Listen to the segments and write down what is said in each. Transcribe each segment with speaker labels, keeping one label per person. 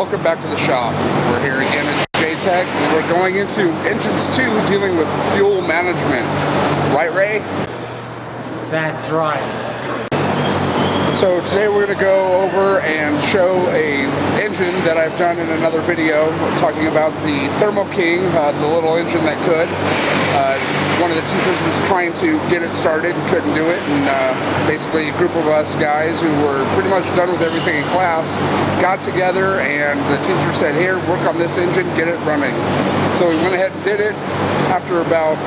Speaker 1: welcome back to the shop. We're here again at J-Tech, and we're going into Engines 2, dealing with fuel management. Right, Ray?
Speaker 2: That's right.
Speaker 1: So today we're going to go over and show a engine that I've done in another video, talking about the Thermo King, the little engine that could. One of the teachers was trying to get it started and couldn't do it, and basically a group of us guys who were pretty much done with everything in class got together, and the teacher said, here, work on this engine, get it running. So we went ahead and did it. After about,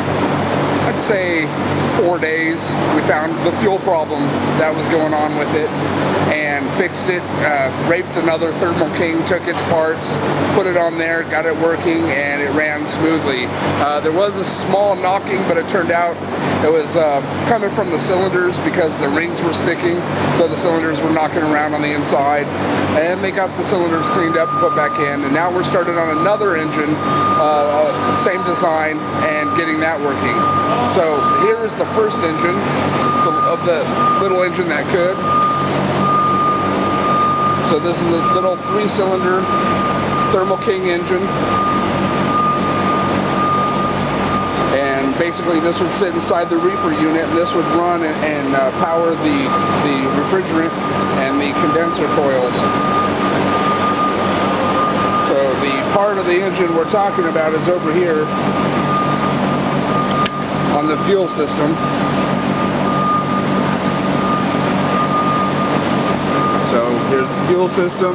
Speaker 1: I'd say, 4 days, we found the fuel problem that was going on with it and fixed it, raped another Thermo King, took its parts, put it on there, got it working, and it ran smoothly. There was a small knocking, but it turned out it was coming from the cylinders because the rings were sticking, so the cylinders were knocking around on the inside, and they got the cylinders cleaned up and put back in, and now we're started on another engine, same design, and getting that working. So here's the first engine of the little engine that could. So this is a little 3-cylinder Thermo King engine, and basically this would sit inside the reefer unit, and this would run and power the refrigerant and the condenser coils. So the part of the engine we're talking about is over here on the fuel system. So here's the fuel system.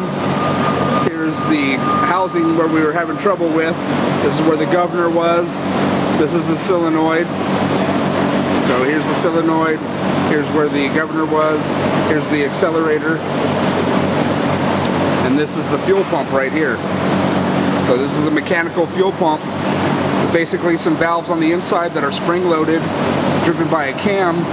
Speaker 1: Here's the housing where we were having trouble with. This is where the governor was. This is the solenoid. So here's the solenoid. Here's where the governor was. Here's the accelerator. And this is the fuel pump right here. So this is a mechanical fuel pump. Basically some valves on the inside that are spring-loaded, driven by a cam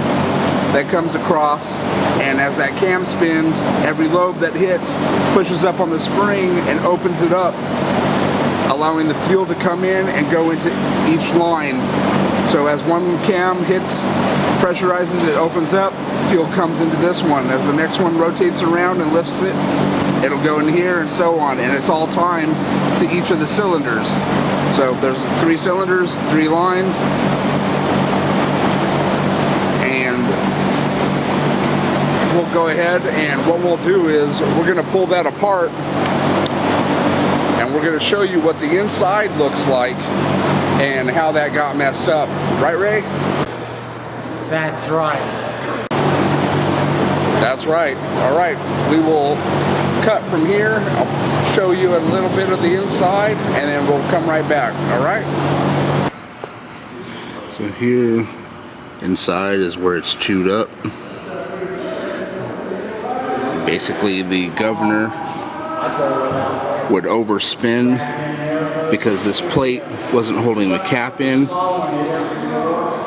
Speaker 1: that comes across, and as that cam spins, every lobe that hits pushes up on the spring and opens it up, allowing the fuel to come in and go into each line. So as one cam hits, pressurizes, it opens up, fuel comes into this one. As the next one rotates around and lifts it, it'll go in here, and so on, and it's all timed to each of the cylinders. So there's 3 cylinders, 3 lines, and we'll go ahead, and what we'll do is we're going to pull that apart, and we're going to show you what the inside looks like and how that got messed up. Right, Ray?
Speaker 2: That's right.
Speaker 1: That's right. All right, we will cut from here. I'll show you a little bit of the inside, and then we'll come right back. All right? So here inside is where it's chewed up. Basically the governor would overspin because this plate wasn't holding the cap in,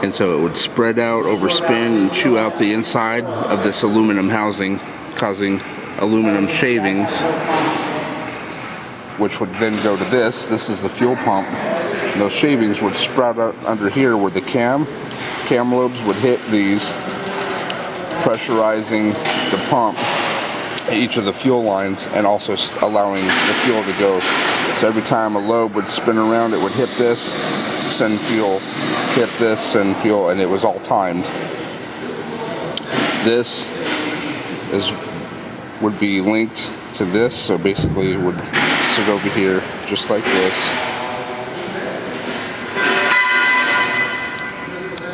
Speaker 1: and so it would spread out, overspin, and chew out the inside of this aluminum housing, causing aluminum shavings, which would then go to this. This is the fuel pump. And those shavings would sprout out under here where the cam lobes would hit these, pressurizing the pump at each of the fuel lines, and also allowing the fuel to go. So every time a lobe would spin around, it would hit this, send fuel, hit this, send fuel, and it was all timed. This would be linked to this, so basically it would sit over here just like this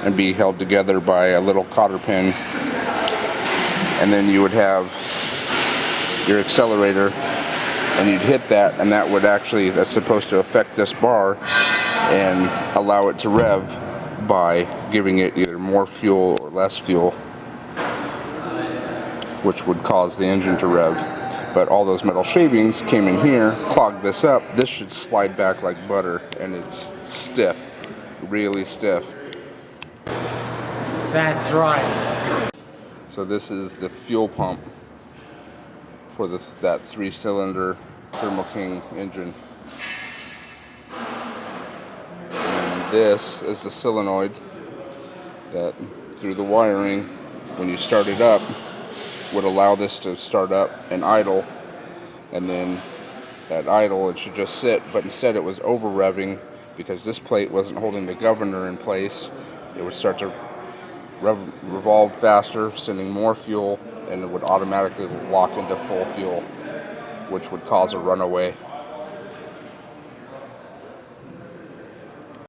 Speaker 1: and be held together by a little cotter pin, and then you would have your accelerator, and you'd hit that, and that would actually, that's supposed to affect this bar and allow it to rev by giving it either more fuel or less fuel, which would cause the engine to rev. But all those metal shavings came in here, clogged this up. This should slide back like butter, and it's stiff, really stiff.
Speaker 2: That's right.
Speaker 1: So this is the fuel pump for that 3-cylinder Thermo King engine. And this is the solenoid that, through the wiring, when you start it up, would allow this to start up and idle, and then at idle, it should just sit, but instead it was over revving because this plate wasn't holding the governor in place. It would start to revolve faster, sending more fuel, and it would automatically lock into full fuel, which would cause a runaway.